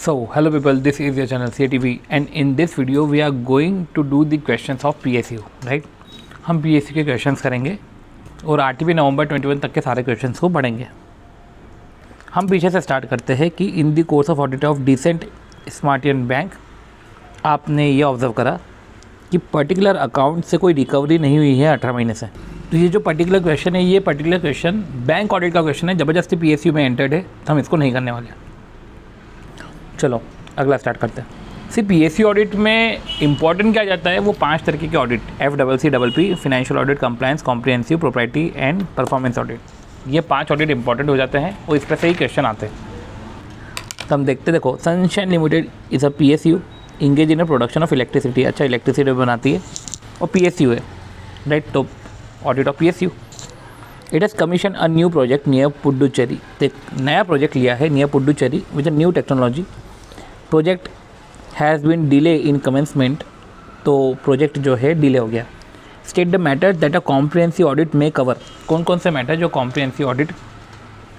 So, hello people, this is your channel CATV and in this video we are going to do the questions of PSU, right? हम PSU के questions करेंगे और RTP नवंबर 21 तक के सारे questions को पढ़ेंगे। हम पीछे से स्टार्ट करते हैं कि in the course of audit of decent smart Union Bank आपने ये ऑब्ज़र्व करा कि पर्टिकुलर अकाउंट से कोई रिकवरी नहीं हुई है 18 महीने से। तो ये जो पर्टिकुलर क्वेश्चन है, ये पर्टिकुलर क्वेश्चन बैंक ऑडिट का क्वेश्चन है, ज़बरदस्ती PSU में एंटर्ड है, तो हम इसको नहीं करने वाले। चलो अगला स्टार्ट करते हैं। सी PSU ऑडिट में इंपॉर्टेंट क्या जाता है, वो 5 तरीके के audit FCCP financial audit, compliance, comprehensive, propriety and performance audit, ये 5 ऑडिट इंपॉर्टेंट हो जाते हैं और इस पर से ही क्वेश्चन आते हैं। तो हम देखते, देखो Sunshine Limited is a PSU engaged in production of electricity. अच्छा, इलेक्ट्रिसिटी बनाती है और PSU है, राइट? तो audit of PSU। It has commission a new project near Puducherry. एक नया प्रोजेक्ट लिया है near Puducherry with a new technology. Project has been delay in commencement, तो प्रोजेक्ट जो है डिले हो गया। State the matter that a comprehensive audit में कवर। कौन कौन से मैटर जो कॉम्प्रिहेंसिव ऑडिट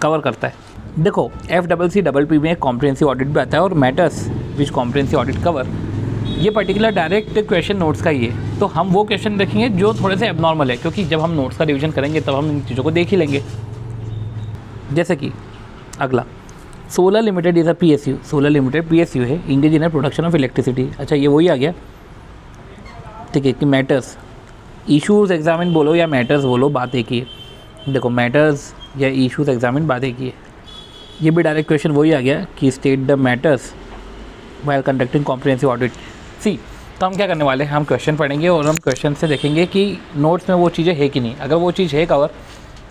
कवर करता है? देखो FCCP में कॉम्प्रिहेंसिव ऑडिट भी आता है और matters which comprehensive audit cover, ये पर्टिकुलर डायरेक्ट क्वेश्चन नोट्स का ही है। तो हम वो क्वेश्चन देखेंगे जो थोड़े से एबनॉर्मल है, क्योंकि जब हम नोट्स का रिवीजन करेंगे तब हम इन चीज़ों को देख ही लेंगे। जैसे कि अगला, solar limited is a PSU। Solar limited PSU है, engage in production of electricity. अच्छा, ये वही आ गया, ठीक है। कि मैटर्स, इशूज़ एग्जामिन बोलो या मैटर्स बोलो, बात एक ही है। देखो मैटर्स या इशूज़ एग्जामिन बात एक ही है। ये भी डायरेक्ट क्वेश्चन वही आ गया कि state the matters while conducting comprehensive audit. See, तो हम क्या करने वाले हैं, हम क्वेश्चन पढ़ेंगे और हम क्वेश्चन से देखेंगे कि नोट्स में वो चीज़ें है कि नहीं। अगर वो चीज़ है कवर,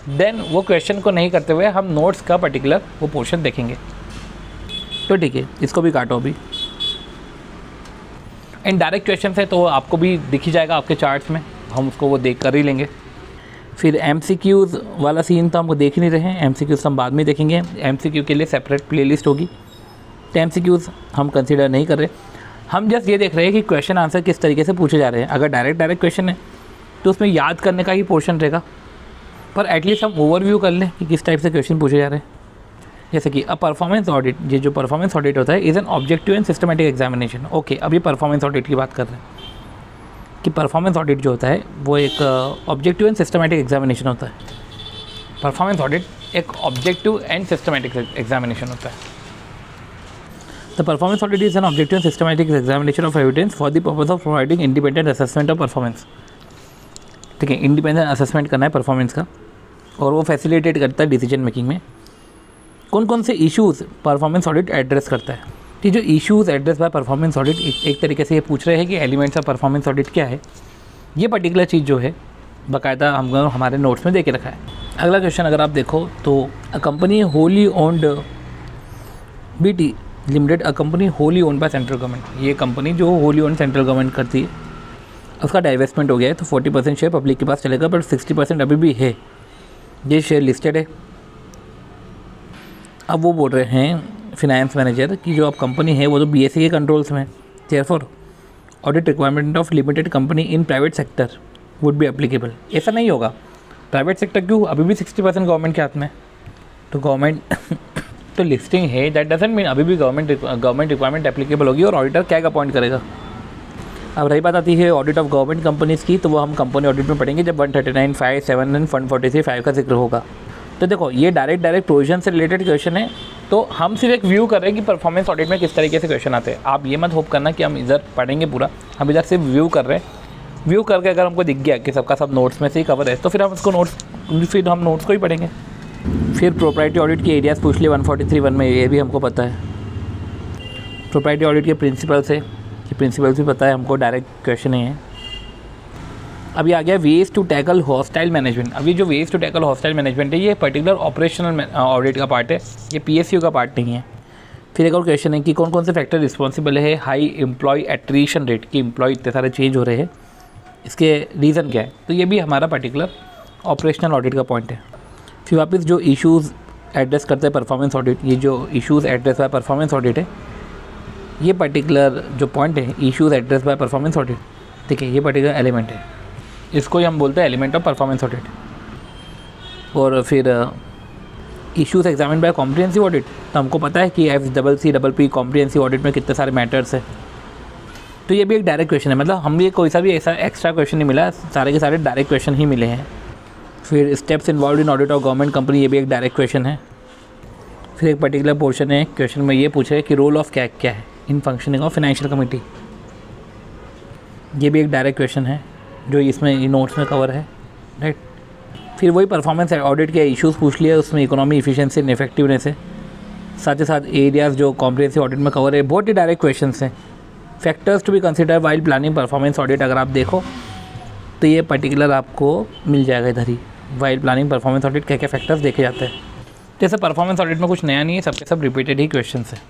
देन वो क्वेश्चन को नहीं करते हुए हम नोट्स का पर्टिकुलर वो पोर्शन देखेंगे। तो ठीक है, इसको भी काटो अभी। एंड डायरेक्ट क्वेश्चन है तो आपको भी दिख ही जाएगा आपके चार्ट्स में, हम उसको वो देख कर ही लेंगे। फिर MCQs वाला सीन तो हम देख ही नहीं रहे हैं, MCQs हम बाद में देखेंगे। MCQ के लिए सेपरेट प्लेलिस्ट होगी, तो MCQs हम कंसिडर नहीं कर रहे। हम जस्ट ये देख रहे हैं कि क्वेश्चन आंसर किस तरीके से पूछे जा रहे हैं। अगर डायरेक्ट क्वेश्चन है तो उसमें याद करने का ही पोर्शन रहेगा, पर एटलीस्ट हम ओवरव्यू कर लें कि किस टाइप से क्वेश्चन पूछे जा रहे हैं। जैसे कि अ परफॉर्मेंस ऑडिट, ये जो परफॉर्मेंस ऑडिट होता है is an objective and systematic examination. Okay, अब ये परफॉर्मेंस ऑडिट की बात कर रहे हैं कि परफॉर्मेंस ऑडिट जो होता है वो एक ऑब्जेक्टिव एंड सिस्टमेटिक एग्जामिनेशन होता है। परफॉर्मेंस ऑडिट एक ऑब्जेक्टिव एंड सिस्टमेटिक एग्जामिनेशन होता है। The performance audit is an objective and systematic examination of evidence for the purpose of providing independent assessment of performance। ठीक है, इंडिपेंडेंट असेसमेंट करना है performance का और वो फैसिलिटेट करता है डिसीजन मेकिंग में। कौन कौन से इश्यूज़ परफॉर्मेंस ऑडिट एड्रेस करता है? कि जो issues address by performance audit, एक तरीके से ये पूछ रहे हैं कि एलिमेंट्स ऑफ परफॉर्मेंस ऑडिट क्या है। ये पर्टिकुलर चीज़ जो है बाकायदा हम हमारे नोट्स में दे के रखा है। अगला क्वेश्चन अगर आप देखो तो a company wholly owned BT limited, a company wholly owned by central government. ये कंपनी जो होली ओन्ड सेंट्रल गवर्नमेंट करती है, उसका डाइवेस्टमेंट हो गया है, तो 40% शेयर पब्लिक के पास चलेगा, बट 60% अभी भी है, ये शेयर लिस्टेड है। अब वो बोल रहे हैं फिनेंस मैनेजर कि जो अब कंपनी है वो तो BSE के कंट्रोल्स में है, therefore audit requirement of limited company in private sector would be applicable. ऐसा नहीं होगा, प्राइवेट सेक्टर क्यों, अभी भी 60% गवर्नमेंट के हाथ में। तो गवर्नमेंट तो लिस्टिंग है, दैट डजंट मीन अभी भी गवर्नमेंट रिक्वायरमेंट एप्लीकेबल होगी और ऑडिटर क्या अपॉइंट करेगा। अब रही बात आती है ऑडिट ऑफ गवर्नमेंट कंपनीज़ की, तो वो हम कंपनी ऑडिट में पढ़ेंगे जब 139(5)(7) एंड 143(5) का जिक्र होगा। तो देखो ये डायरेक्ट प्रोविजन से रिलेटेड क्वेश्चन है, तो हम सिर्फ एक व्यू कर रहे हैं कि परफॉर्मेंस ऑडिट में किस तरीके से क्वेश्चन आते हैं। आप ये मत होप करना कि हम इधर पढ़ेंगे पूरा, हम इधर सिर्फ व्यू कर रहे हैं। व्यू करके अगर हमको दिख गया कि सबका सब नोट्स में से ही कवर है, तो फिर हम उसको फिर हम नोट्स को ही पढ़ेंगे। फिर प्रोप्राइटी ऑडिट के एरियाज़ पूछ लिए 143(1) में, ये भी हमको पता है। प्रोप्राइटी ऑडिट के प्रिंसिपल्स है, ये प्रिंसिपल्स भी पता है हमको, डायरेक्ट क्वेश्चन ही है। अभी आ गया ways to tackle hostile management. अभी जो ways to tackle hostile management है, ये पर्टिकुलर ऑपरेशनल ऑडिट का पार्ट है, ये PSU का पार्ट नहीं है। फिर एक और क्वेश्चन है कि कौन कौन से फैक्टर रिस्पॉन्सिबल है हाई एम्प्लॉय एट्रीशन रेट, की एम्प्लॉय इतने सारे चेंज हो रहे हैं, इसके रीज़न क्या है। तो ये भी हमारा पर्टिकुलर ऑपरेशनल ऑडिट का पॉइंट है। फिर वापस जो इश्यूज़ एड्रेस करते हैं परफॉर्मेंस ऑडिट, ये जो issues address by performance audit है, ये पर्टिकुलर जो पॉइंट है issues address by performance audit, ठीक है, ये पर्टिकुलर एलिमेंट है, इसको ही हम बोलते हैं एलिमेंट ऑफ परफॉर्मेंस ऑडिट। और फिर issues examine by comprehensive audit, तो हमको पता है कि FCCCC कॉम्प्रिहेंसिव ऑडिट में कितने सारे मैटर्स है। तो ये भी एक डायरेक्ट क्वेश्चन है, मतलब हम ये कोई सा भी ऐसा एक्स्ट्रा क्वेश्चन नहीं मिला, सारे के सारे डायरेक्ट क्वेश्चन ही मिले हैं। फिर steps involve in audit of government company, ये भी एक डायरेक्ट क्वेश्चन है। फिर एक पर्टिकुलर पोर्शन है क्वेश्चन में ये पूछे कि रोल ऑफ कैग क्या है इन फंक्शनिंग ऑफ फाइनेंशियल कमेटी, ये भी एक डायरेक्ट क्वेश्चन है जो इसमें नोट्स में कवर है, राइट। फिर वही परफॉर्मेंस ऑडिट के इश्यूज़ पूछ लिया, उसमें इकोनॉमी, इफिशिएंसी एंड इफेक्टिवनेस है। साथ ही साथ एरियाज़ जो कॉम्प्रिहेंसिव ऑडिट में कवर है, बहुत ही डायरेक्ट क्वेश्चन हैं। Factors to be consider while planning performance audit, अगर आप देखो तो ये पर्टिकुलर आपको मिल जाएगा इधर ही, वाइल प्लानिंग परफॉर्मेंस ऑडिट क्या क्या फैक्टर्स देखे जाते हैं। जैसे परफॉर्मेंस ऑडिट में कुछ नया नहीं है, सबके सब रिपीटेड ही क्वेश्चन है।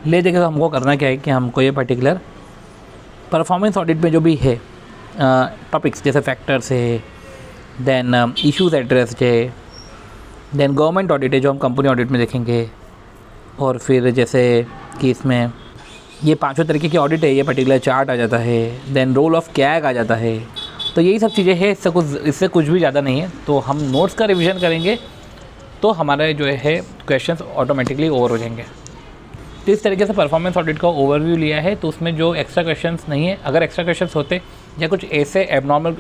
ले देखे तो हमको करना क्या है कि हमको ये पर्टिकुलर परफॉर्मेंस ऑडिट में जो भी है टॉपिक्स, जैसे फैक्टर्स है, देन इश्यूज एड्रेस्ड है, देन गवर्नमेंट ऑडिट है जो हम कंपनी ऑडिट में देखेंगे, और फिर जैसे कि इसमें ये 5 तरीके की ऑडिट है, ये पर्टिकुलर चार्ट आ जाता है, देन रोल ऑफ कैग आ जाता है। तो यही सब चीज़ें हैं, इससे कुछ भी ज़्यादा नहीं है। तो हम नोट्स का रिवीजन करेंगे तो हमारे जो है क्वेश्चंस ऑटोमेटिकली ओवर हो जाएंगे। तो इस तरीके से परफॉर्मेंस ऑडिट का ओवरव्यू लिया है। तो उसमें जो एक्स्ट्रा क्वेश्चंस नहीं है, अगर एक्स्ट्रा क्वेश्चंस होते या कुछ ऐसे एबनॉर्मल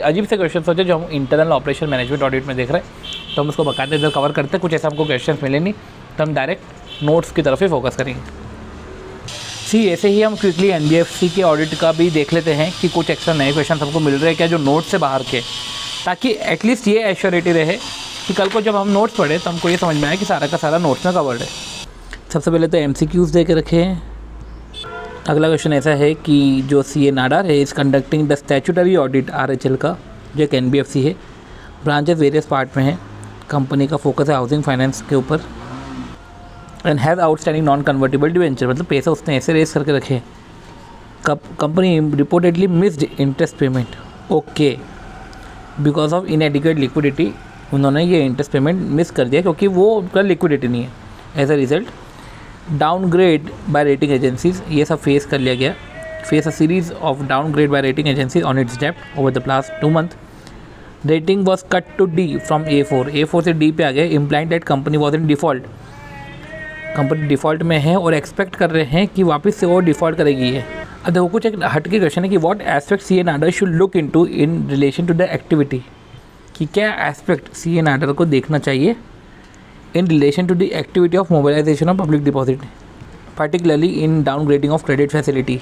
अजीब से क्वेश्चंस होते जो हम इंटरनल ऑपरेशन मैनेजमेंट ऑडिट में देख रहे हैं, तो हम उसको बकायदे इधर कवर करते। कुछ ऐसे हमको क्वेश्चंस मिले नहीं तो हम डायरेक्ट नोट्स की तरफ ही फोकस करेंगे। ऐसे ही हम क्विकली NBFC के ऑडिट का भी देख लेते हैं कि कुछ एक्स्ट्रा नए क्वेश्चन हमको मिल रहे हैं क्या जो नोट्स से बाहर के, ताकि एटलीस्ट ये एश्योरिटी रहे कि कल को जब हम नोट्स पढ़े तो हमको ये समझ में आए कि सारा का सारा नोट्स में कवर्ड है। सबसे पहले तो MCQs दे के रखे हैं। अगला क्वेश्चन ऐसा है कि जो CA नाडार है इस conducting the statutory audit RHL का, जो एक NBFC है, ब्रांचेस वेरियस पार्ट में है, कंपनी का फोकस है हाउसिंग फाइनेंस के ऊपर, and has outstanding non convertible debenture, मतलब पैसा उसने ऐसे रेस करके रखे। Company reportedly missed interest payment, okay, because of इनएडिक्वेट liquidity उन्होंने ये इंटरेस्ट पेमेंट मिस कर दिया क्योंकि वो उनका लिक्विडिटी नहीं है। As a result downgrade by rating agencies, ये सब फेस कर लिया गया। Face a series of downgrade by rating agencies on its डेब्ट over the last 2 months। Rating was cut to D from A4 से D पे आ गया, implying that company was in default, company default में है और एक्सपेक्ट कर रहे हैं कि वापस से वो डिफ़ॉल्ट करेगी ये। अब देखो कुछ एक हट के क्वेश्चन है कि what aspect CA Nadar should look into in relation to the activity, कि क्या एस्पेक्ट CA नाडर को देखना चाहिए in relation to the activity of mobilisation of public deposit, particularly in downgrading of credit facility.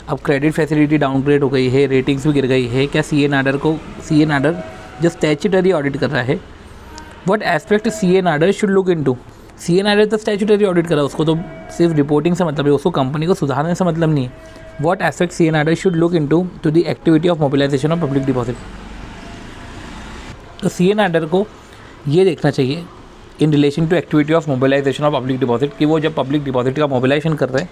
अब क्रेडिट फैसिलिटी डाउनग्रेड हो गई है, ratings भी गिर गई है, क्या CA नाडर जो स्टैट्यूटरी ऑडिट कर रहा है, what aspect CA Nadar should look into. CA Nadar तो स्टैट्यूटरी ऑडिट कर रहा है, उसको तो सिर्फ रिपोर्टिंग से मतलब है, उसको कंपनी को सुधारने से मतलब नहीं है। What aspect CA Nadar should look into to the activity of mobilisation of public deposit. तो CA नाडर को ये देखना चाहिए in relation to activity of mobilisation of public deposit, कि वो जब पब्लिक डिपॉजिट का मोबिलाइजेशन कर रहे हैं,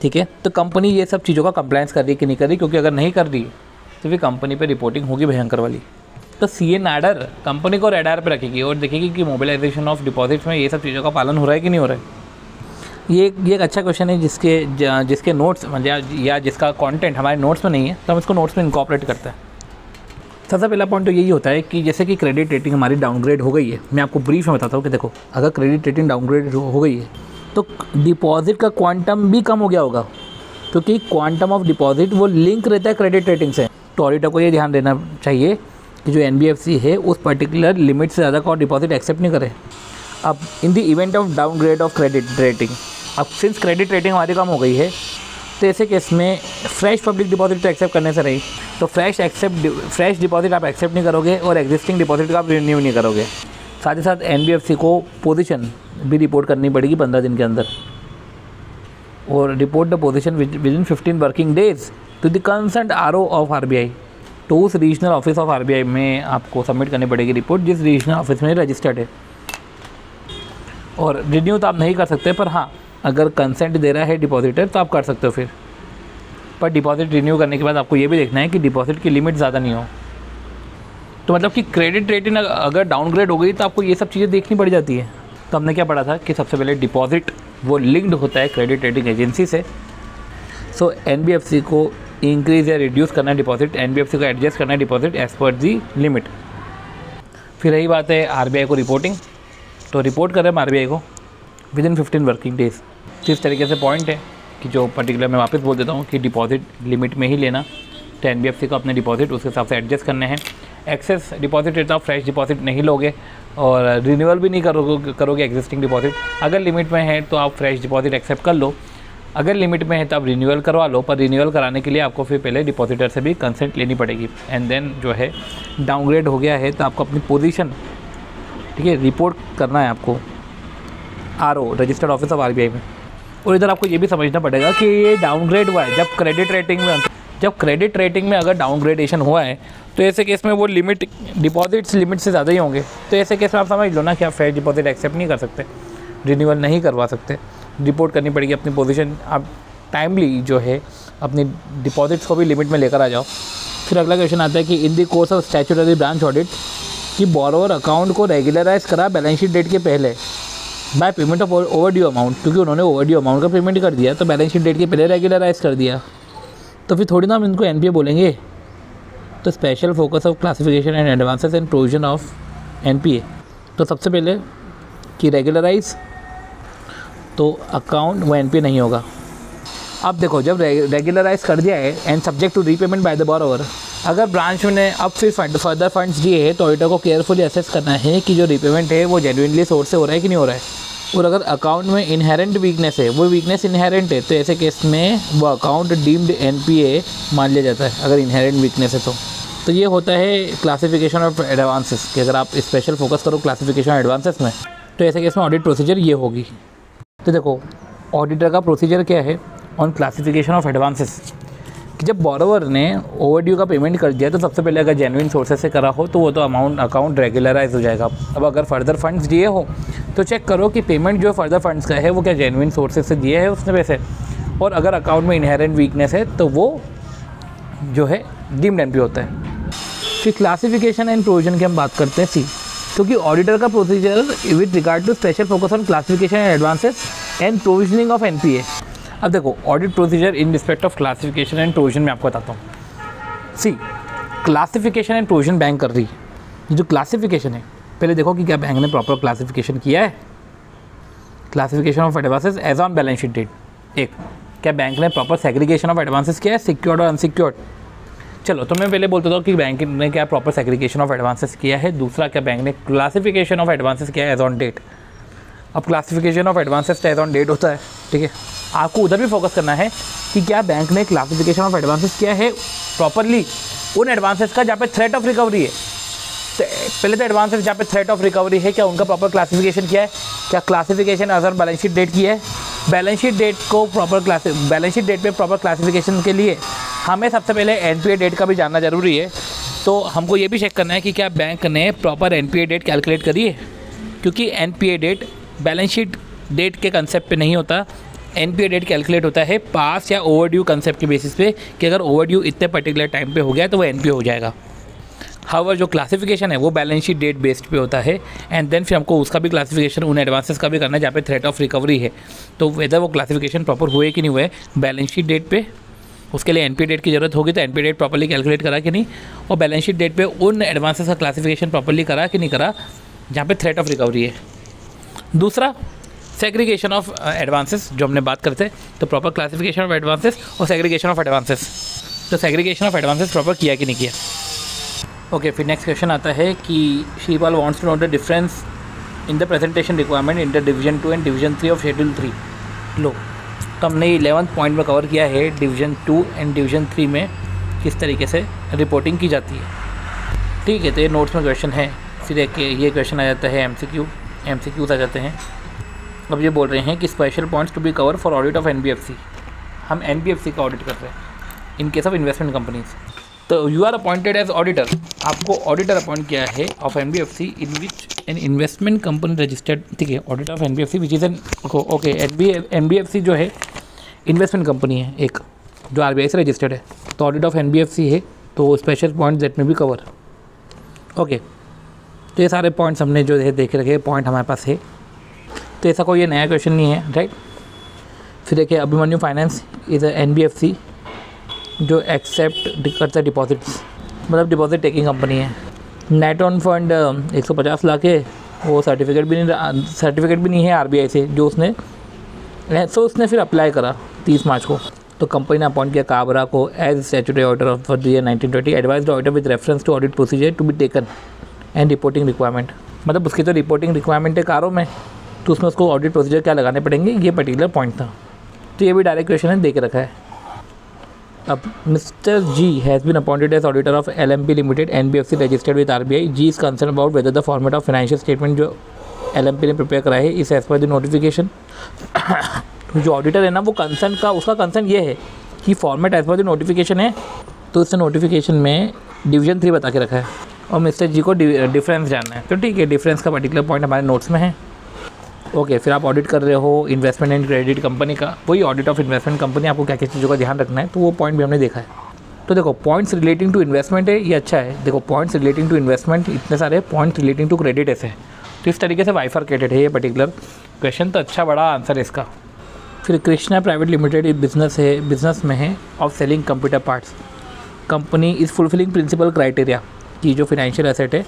ठीक है, तो कंपनी ये सब चीज़ों का कंप्लायंस कर रही है कि नहीं कर रही, क्योंकि अगर नहीं कर रही तो फिर कंपनी पे रिपोर्टिंग होगी भयंकर वाली। तो CA नाडर कंपनी को रेडार पे रखेगी और देखेगी कि मोबिलाइजेशन ऑफ डिपॉजिट्स में ये सब चीज़ों का पालन हो रहा है कि नहीं हो रहा है। ये एक अच्छा क्वेश्चन है जिसके नोट्स या जिसका कंटेंट हमारे नोट्स में नहीं है, तो हम इसको नोट्स में इनकॉर्पोरेट करते हैं। सबसे पहला पॉइंट तो यही होता है कि जैसे कि क्रेडिट रेटिंग हमारी डाउनग्रेड हो गई है, मैं आपको ब्रीफ में बताता हूँ कि देखो अगर क्रेडिट रेटिंग डाउनग्रेड हो गई है तो डिपॉजिट का क्वांटम भी कम हो गया होगा, क्योंकि क्वांटम ऑफ डिपॉजिट वो लिंक रहता है क्रेडिट रेटिंग से। तो ऑडिटर को ये ध्यान देना चाहिए कि जो NBFC है उस पर्टिकुलर लिमिट से ज़्यादा का डिपॉजिट एक्सेप्ट नहीं करे। अब in the event of downgrade of credit rating, अब सिंस क्रेडिट रेटिंग हमारी कम हो गई है तो ऐसे केस में फ्रेश पब्लिक डिपॉजिट तो एक्सेप्ट करने से रही, तो फ्रेश डिपॉजिट आप एक्सेप्ट नहीं करोगे और एग्जिस्टिंग डिपॉजिट का आप रिन्यू नहीं करोगे। साथ ही साथ NBFC को पोजीशन भी रिपोर्ट करनी पड़ेगी 15 दिन के अंदर, और report the position within 15 working days to the concerned RO of RBI। तो उस रीजनल ऑफिस ऑफ RBI में आपको सबमिट करनी पड़ेगी रिपोर्ट जिस रीजनल ऑफिस में रजिस्टर्ड है। और रिन्यू तो आप नहीं कर सकते, पर हाँ अगर कंसेंट दे रहा है डिपॉजिटर तो आप कर सकते हो फिर। पर डिपॉजिट रिन्यू करने के बाद आपको ये भी देखना है कि डिपॉजिट की लिमिट ज़्यादा नहीं हो। तो मतलब कि क्रेडिट रेटिंग अगर डाउनग्रेड हो गई तो आपको ये सब चीज़ें देखनी पड़ जाती है। तो हमने क्या पढ़ा था कि सबसे पहले डिपॉजिट वो लिंक्ड होता है क्रेडिट रेटिंग एजेंसी से। सो NBFC को इंक्रीज या रिड्यूस करना है डिपॉजिट, NBFC को एडजस्ट करना है डिपॉजिट एज पर दी लिमिट। फिर रही बात है RBI को रिपोर्टिंग, तो रिपोर्ट करें RBI को विद इन 15 वर्किंग डेज। तो इस तरीके से पॉइंट है कि जो पर्टिकुलर मैं वापस बोल देता हूँ कि डिपॉजिट लिमिट में ही लेना, तो NBFC को अपने डिपॉजिट उस हिसाब से एडजस्ट करने हैं। एक्सेस डिपॉजिट रहता, फ्रेश डिपॉजिट नहीं लोगे और रिन्यूअल भी नहीं करोगे एग्जिस्टिंग डिपॉजिट। अगर लिमिट में है तो आप फ्रेश डिपॉजिट एक्सेप्ट कर लो, अगर लिमिट में है तो आप रिन्यूअल करवा लो, पर रिन्यूअल कराने के लिए आपको फिर पहले डिपॉजिटर से भी कंसेंट लेनी पड़ेगी। एंड देन जो है डाउनग्रेड हो गया है तो आपको अपनी पोजीशन, ठीक है, रिपोर्ट करना है आपको RO registered office of RBI में। और इधर आपको ये भी समझना पड़ेगा कि ये डाउनग्रेड हुआ है जब क्रेडिट रेटिंग में अगर डाउनग्रेडेशन हुआ है तो ऐसे केस में वो लिमिट डिपॉजिट्स लिमिट से ज़्यादा ही होंगे। तो ऐसे केस में आप समझ लो ना कि आप फ्रेश डिपॉजिट एक्सेप्ट नहीं कर सकते, रिन्यूअल नहीं करवा सकते, रिपोर्ट करनी पड़ेगी अपनी पोजीशन। आप टाइमली जो है अपनी डिपॉजिट्स को भी लिमिट में लेकर आ जाओ। फिर अगला क्वेश्चन आता है कि in the course of statutory branch audit कि बोरोवर अकाउंट को रेगुलराइज करा बैलेंस शीट डेट के पहले by payment of overdue amount, क्योंकि उन्होंने ओवरड्यू अमाउंट का पेमेंट कर दिया तो बैलेंस शीट डेट के पहले रेगुलराइज कर दिया, तो फिर थोड़ी ना हम इनको NPA बोलेंगे। तो special focus of classification and advances and provision of NPA, तो सबसे पहले कि रेगुलराइज तो अकाउंट वो NPA नहीं होगा। अब देखो जब रेगुलराइज कर दिया है and subject to repayment by the borrower, अगर ब्रांच ने अब फिर फर्दर फंड्स दिए हैं तो ऑडिटर को केयरफुली असेस करना है कि जो रीपेमेंट है वो जेन्युइनली सोर्स से हो रहा है कि नहीं हो रहा है। और अगर अकाउंट में इनहेरेंट वीकनेस है, वो वीकनेस इनहेरेंट है, तो ऐसे केस में वो अकाउंट डीम्ड NPA मान लिया जाता है अगर इनहेरेंट वीकनेस है तो ये होता है क्लासिफिकेशन ऑफ एडवांसेस कि अगर आप स्पेशल फोकस करो क्लासिफिकेशन एडवांसेस में तो ऐसे केस में ऑडिट प्रोसीजर ये होगी। तो देखो ऑडिटर का प्रोसीजर क्या है ऑन क्लासिफिकेशन ऑफ एडवांसेस कि जब बोरोवर ने ओवरड्यू का पेमेंट कर दिया तो सबसे पहले अगर जेन्युइन सोर्सेज से करा हो तो वो तो अकाउंट रेगुलराइज हो जाएगा। अब अगर फर्दर फंड्स दिए हो तो चेक करो कि पेमेंट जो फर्दर फंड्स का है वो क्या जेन्युइन सोर्सेज से दिए है उसने पैसे, और अगर अकाउंट में इनहेरेंट वीकनेस है तो वो जो है डीम्ड NPA होता है। फिर क्लासिफिकेशन एंड प्रोविजन की हम बात करते हैं सी, क्योंकि ऑडिटर का procedure with regard to special focus on classification and advances and provisioning of NPA। अब देखो audit procedure in respect of classification and provision में आपको बताता हूँ। See classification and provision bank कर रही है। जो क्लासिफिकेशन है पहले देखो कि क्या बैंक ने प्रॉपर क्लासिफिकेशन किया है, classification of advances as on balance sheet date. एक, क्या बैंक ने प्रॉपर सेग्रीगेशन ऑफ एडवांसेस किया है, सिक्योर्ड और अनसिक्योर्ड। चलो तो मैं पहले बोलता था कि बैंक ने क्या प्रॉपर सेग्रीगेशन ऑफ एडवांसेस किया है। दूसरा, क्या बैंक ने क्लासिफिकेशन ऑफ एडवांसेस किया है एज ऑन डेट। अब classification of advances as on date होता है, ठीक है, आपको उधर भी फोकस करना है कि क्या बैंक ने क्लासिफिकेशन ऑफ एडवांसेस किया है प्रॉपरली उन एडवांसेस का जहाँ पे थ्रेट ऑफ रिकवरी है। तो पहले तो एडवांसेस जहाँ पे थ्रेट ऑफ रिकवरी है क्या उनका प्रॉपर क्लासिफिकेशन किया है, क्या classification as on balance sheet date किया है। बैलेंस शीट डेट को बैलेंस शीट डेट पे प्रॉपर क्लासिफिकेशन के लिए हमें सबसे पहले NPA डेट का भी जानना जरूरी है। तो हमको ये भी चेक करना है कि क्या बैंक ने प्रॉपर NPA डेट कैलकुलेट करी है, क्योंकि NPA date balance sheet date के कंसेप्ट पे नहीं होता। NPA डेट कैलकुलेट होता है पास या ओवरड्यू कंसेप्ट के बेसिस पे कि अगर ओवरड्यू इतने पर्टिकुलर टाइम पे हो गया तो वो NPA हो जाएगा। हाउएवर जो क्लासिफिकेशन है वो बैलेंस शीट डेट बेस्ड पे होता है एंड देन फिर हमको उसका भी क्लासिफिकेशन उन एडवांसेस का भी करना है जहाँ पे थ्रेट ऑफ रिकवरी है। तो वेदर वो क्लासिफिकेशन प्रॉपर हुए कि नहीं हुए बैलेंस शीट डेट पे, उसके लिए NPA डेट की ज़रूरत होगी तो NPA डेट प्रॉपर्ली कैलकुलेट करा कि नहीं, और बैलेंस शीट डेट पे उन एडवांसेस का क्लासिफिकेशन प्रॉपर्ली करा कि नहीं करा जहाँ पे थ्रेट ऑफ रिकवरी है। दूसरा, सेग्रीगेशन ऑफ एडवांसेस जो हमने बात करते हैं, तो प्रॉपर क्लासिफिकेशन ऑफ एडवांसेस और सेग्रीगेशन ऑफ एडवांसेस, तो सेग्रीगेशन ऑफ एडवांसेस प्रॉपर किया कि नहीं किया। ओके, फिर नेक्स्ट क्वेश्चन आता है कि Shripal wants to know the difference in the presentation requirement in the division 2 and division 3 of schedule 3 लो। तो हमने 11th पॉइंट में कवर किया है डिवीजन 2 एंड डिवीजन 3 में किस तरीके से रिपोर्टिंग की जाती है, ठीक है। तो ये नोट्स में क्वेश्चन है, फिर एक ये क्वेश्चन आ जाता है MCQs आ जाते हैं। अब ये बोल रहे हैं कि special points to be cover for audit of NBFC, हम NBFC का ऑडिट कर रहे हैं in case of investment companies. तो you are appointed as auditor, आपको ऑडिटर अपॉइंट किया है of NBFC in which an investment company registered, ठीक है। Auditor of NBFC which is an okay NBFC जो है इन्वेस्टमेंट कंपनी है एक जो RBI से रजिस्टर्ड है, तो ऑडिट ऑफ NBFC है तो स्पेशल पॉइंट दैट में भी कवर। ओके, तो ये सारे पॉइंट्स हमने जो है देख रखे पॉइंट हमारे पास है, तो ऐसा कोई ये नया क्वेश्चन नहीं है, राइट। फिर देखिए अभिमन्यु फाइनेंस इज़ NBFC जो एक्सेप्ट करता है डिपॉजिट्स, मतलब डिपॉजिट टेकिंग कंपनी है। नेट ऑन फंड 150 लाख है वो सर्टिफिकेट भी नहीं है आरबीआई से जो उसने, सो उसने फिर अप्लाई करा 30 मार्च को। तो कंपनी ने अपॉइंट किया काबरा को as statutory auditor for the year 1920, advise auditor with reference to audit procedure to be taken and reporting requirement. मतलब उसकी तो रिपोर्टिंग रिक्वायरमेंट है कारों में, तो उसमें उसको ऑडिट प्रोसीजर क्या लगाने पड़ेंगे, ये पर्टिकुलर पॉइंट था। तो ये भी डायरेक्ट क्वेश्चन है, दे के रखा है। अब mister G has been appointed as auditor of LMP limited NBFC registered with RBI। G is concern about whether the format of financial statement जो LMP ने प्रिपेयर करा है इस एज पर द नोटिफिकेशन। जो ऑडिटर है ना वो concern का, उसका कंसर्न ये है कि format as per the notification है, तो उसने नोटिफिकेशन में डिवीजन 3 बता के रखा है और मिस्टर जी को डिफरेंस जानना है। तो ठीक है, डिफरेंस का पर्टिकुलर पॉइंट हमारे नोट्स में है। ओके, फिर आप ऑडिट कर रहे हो इन्वेस्टमेंट एंड क्रेडिट कंपनी का, वही ऑडिट ऑफ इन्वेस्टमेंट कंपनी, आपको क्या क्या चीज़ों का ध्यान रखना है, तो वो पॉइंट भी हमने देखा है। तो देखो पॉइंट्स रिलेटिंग टू इन्वेस्टमेंट है, ये अच्छा है। देखो पॉइंट्स रिलेटिंग टू इन्वेस्टमेंट इतने सारे, पॉइंट्स रिलेटिंग टू क्रेडिट ऐसे है, तो इस तरीके से बाइफरकेटेड है ये पर्टिकुलर क्वेश्चन, तो अच्छा बड़ा आंसर है इसका। फिर कृष्णा प्राइवेट लिमिटेड बिजनेस है, बिजनेस में है of selling computer parts. Company is fulfilling principal criteria कि जो फाइनेंशियल एसेट है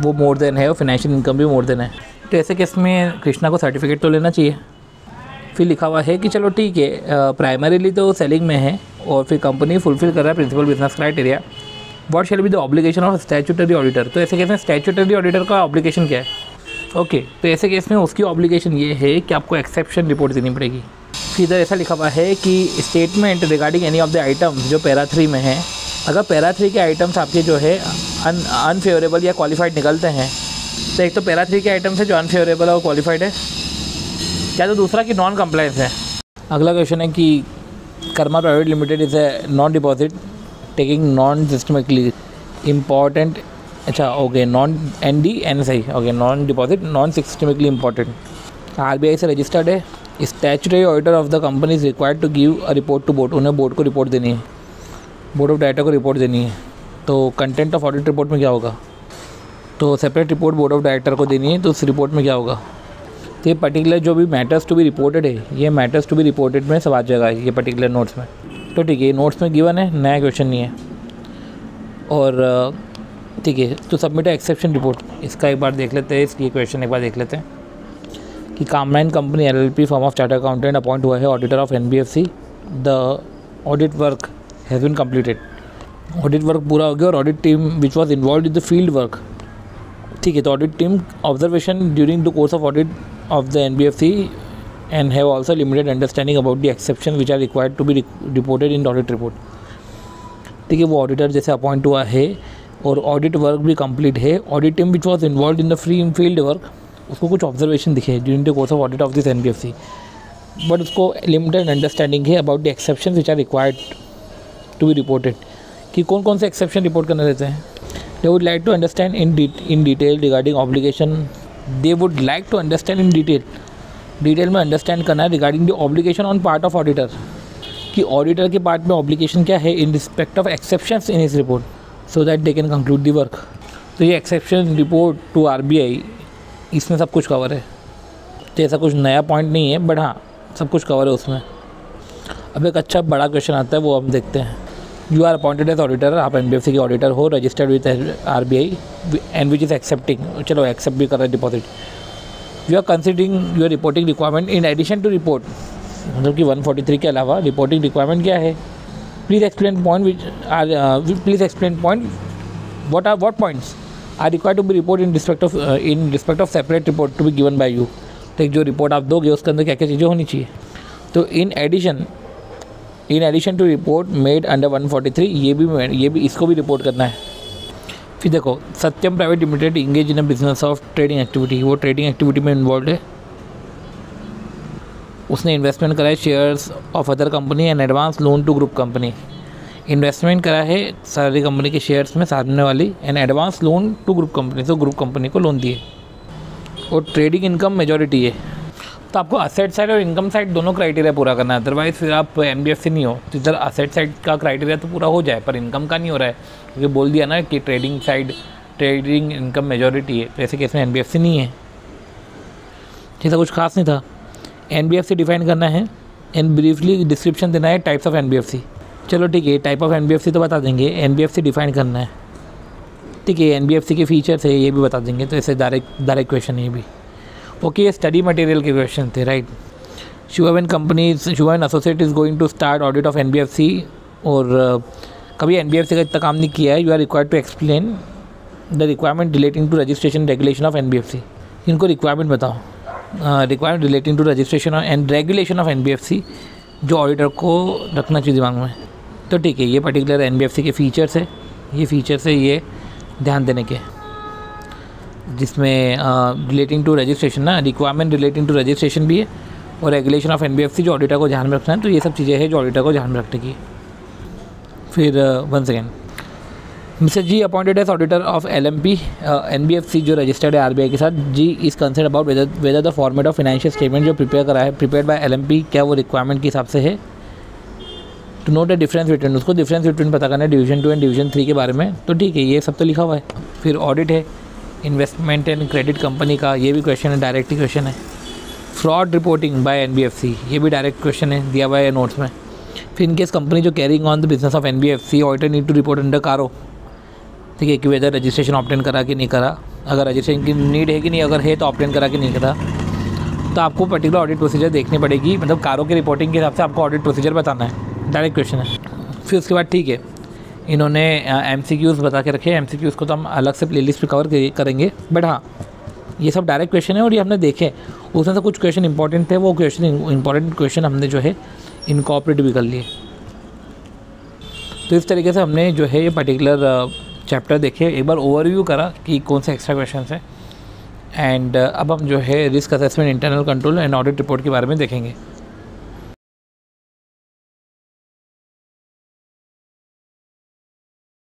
वो मोर देन है और फाइनेंशियल इनकम भी मोर देन है। तो ऐसे केस में कृष्णा को सर्टिफिकेट तो लेना चाहिए। फिर लिखा हुआ है कि चलो ठीक है, प्राइमरीली तो सेलिंग में है और फिर कंपनी फुलफिल कर रहा है principal business criteria. What shall be the obligation of statutory auditor. तो ऐसे केस में स्टैट्यूटरी ऑडिटर का ऑब्लिगेशन क्या है? ओके, तो ऐसे केस में उसकी ऑब्लिगेशन ये है कि आपको एक्सेप्शन रिपोर्ट देनी पड़ेगी। फिर इधर ऐसा लिखा हुआ है कि statement regarding any of the items जो पैरा 3 में है, अगर पैरा 3 के आइटम्स आपके जो है अनफेवरेबल या क्वालिफाइड निकलते हैं, तो एक तो पैरा 3 के आइटम्स है जो अनफेवरेबल और क्वालिफाइड है, क्या तो दूसरा कि नॉन कंप्लायंस है। अगला क्वेश्चन है कि Karma private limited is a non deposit taking non systemically important, अच्छा okay, non NDNSI, okay, non deposit non systemically important, RBI से रजिस्टर्ड है। Statutory auditor of the company is required to give a report to board, उन्हें board को report देनी है, board of director को report देनी है। तो कंटेंट ऑफ ऑडिट रिपोर्ट में क्या होगा? तो separate report board of director को देनी है, तो उस रिपोर्ट में क्या होगा? तो ये पर्टिकुलर जो भी मैटर्स टू बी रिपोर्टेड है, ये मैटर्स टू बी रिपोर्टेड में सब आ जाएगा ये पर्टिकुलर नोट्स में। तो ठीक है, ये नोट्स में गिवन है, नया क्वेश्चन नहीं है। और ठीक है, तो सबमिट एक्सेप्शन रिपोर्ट, इसका एक बार देख लेते हैं, इसकी क्वेश्चन एक बार देख लेते हैं कि कामनाइन company LLP firm of chartered accountant appoint हुआ है auditor of NBFC। The audit work has been completed, audit work पूरा हो गया और audit team which was involve in the field work. ठीक है, तो audit team observation during the course of audit of the NBFC and have also limited understanding about the exception which are required to be reported in audit report. ठीक है, वो auditor जैसे appoint हुआ है और ऑडिट वर्क भी complete है। Audit team which was involve in the field work, उसको कुछ ऑब्जर्वेशन दिखे during the course of audit of this NBFC, but उसको लिमिटेड अंडरस्टैंडिंग है about the exception which are required to be reported, कि कौन कौन से एक्सेप्शन रिपोर्ट करने रहते हैं। They would like to understand in detail regarding obligation, they would like to understand in detail में अंडरस्टैंड करना है regarding the obligation on part of auditor, कि ऑडिटर के पार्ट में ऑब्लिगेशन क्या है इन respect of exceptions in his report, so that they can conclude the work. तो ये एक्सेप्शन रिपोर्ट टू RBI, इसमें सब कुछ कवर है। तो ऐसा कुछ नया पॉइंट नहीं है, बट हाँ सब कुछ कवर है उसमें। अब एक अच्छा बड़ा क्वेश्चन आता है, वो हम देखते हैं। You are appointed as auditor, आप NBFC के ऑडिटर हो, registered with RBI and which is accepting, चलो एक्सेप्ट भी कर रहे हैं deposit. You are considering your reporting requirement in addition to report, मतलब कि 143 के अलावा रिपोर्टिंग रिक्वायरमेंट क्या है? Please explain point what points are required to be reported in respect of separate report to be given by you। तो एक जो report आप दोगे उसके अंदर क्या क्या चीज़ें होनी चाहिए। तो in addition to report made under 143, ये भी इसको भी रिपोर्ट करना है। फिर देखो, Satyam private limited engage in a business of trading activity, वो ट्रेडिंग एक्टिविटी में इन्वॉल्व है। उसने इन्वेस्टमेंट करा है shares of other company and advance loan to group company, investment करा है सारी कंपनी के शेयर्स में सामने वाली, and advance loan to group company, तो ग्रुप कंपनी को लोन दिए। और ट्रेडिंग इनकम मेजॉरिटी है, तो आपको असेट साइड और इनकम साइड दोनों क्राइटेरिया पूरा करना है, अदरवाइज फिर आप NBFC नहीं हो। तो इधर असेट साइड का क्राइटेरिया तो पूरा हो जाए पर इनकम का नहीं हो रहा है, क्योंकि बोल दिया ना कि ट्रेडिंग इनकम मेजॉरिटी है, तो ऐसे केस में NBFC नहीं है। जैसा कुछ खास नहीं था। NBFC डिफाइन करना है एंड ब्रीफली डिस्क्रिप्शन देना है टाइप्स ऑफ NBFC। चलो ठीक है, टाइप ऑफ NBFC तो बता देंगे, NBFC डिफाइन करना है। ठीक है, NBFC के फीचर्स है ये भी बता देंगे, तो ऐसे डायरेक्ट क्वेश्चन है ये भी। ओके, ये स्टडी मटेरियल के क्वेश्चन थे, right. Shubham and associate is going to start audit of NBFC, और कभी NBFC का इतना काम नहीं किया है। You are required to explain the requirement relating to registration regulation of NBFC। इनको रिक्वायरमेंट बताओ, requirement relating to registration and regulation of NBFC, जो ऑडिटर को रखना चाहिए दिमाग में। तो ठीक है, ये पर्टिकुलर NBFC के फीचर्स है, ये फीचर्स है ये ध्यान देने के, जिसमें रिलेटिंग टू रजिस्ट्रेशन ना, रिक्वायरमेंट रिलेटिंग टू रजिस्ट्रेशन भी है, और रेगुलेशन ऑफ NBFC जो ऑडिटर को ध्यान में रखना है। तो ये सब चीज़ें हैं जो ऑडिटर को ध्यान में रखने की। फिर one second, mister G appointed as auditor of LMP NBFC जो रजिस्टर्ड है RBI के साथ। G is concern about whether the format of financial statement जो प्रिपेयर्ड बाय LMP, क्या वो रिक्वायरमेंट के हिसाब से है। To note the difference between, उसको डिफरेंस बिटवीन पता करना है डिवीजन 2 एंड डिवीजन 3 के बारे में। तो ठीक है, ये सब तो लिखा हुआ है। फिर ऑडिट है इन्वेस्टमेंट एंड क्रेडिट कंपनी का, ये भी क्वेश्चन है, डायरेक्ट ही क्वेश्चन है। फ्रॉड रिपोर्टिंग बाय NBFC, ये भी डायरेक्ट क्वेश्चन है, दिया हुआ है नोट्स में। फिर इनकेस कंपनी जो carrying on the business of NBFC, auditor need to report under CARO, ठीक है, कि वेदर रजिस्ट्रेशन ऑप्टेन करा कि नहीं करा, अगर रजिस्ट्रेशन की नीड है कि नहीं, अगर है तो ऑप्टेन करा कि नहीं करा। तो आपको पर्टिकुलर ऑडिट प्रोसीजर देखनी पड़ेगी, मतलब कारों की रिपोर्टिंग के हिसाब से आपको ऑडिट प्रोसीजर बताना है, डायरेक्ट क्वेश्चन है। फिर उसके बाद ठीक है, इन्होंने MCQs बता के रखे। MCQs को तो हम अलग से प्लेलिस्ट पे कवर करेंगे, बट हाँ ये सब डायरेक्ट क्वेश्चन है और ये हमने देखे, उसमें से कुछ क्वेश्चन इंपॉर्टेंट थे, वो इंपॉर्टेंट क्वेश्चन हमने जो है इनकॉर्पोरेट भी कर लिए। तो इस तरीके से हमने जो है ये पर्टिकुलर चैप्टर देखे, एक बार ओवरव्यू करा कि कौन से एक्स्ट्रा क्वेश्चन हैं, एंड अब हम जो है risk assessment, internal control and audit report के बारे में देखेंगे।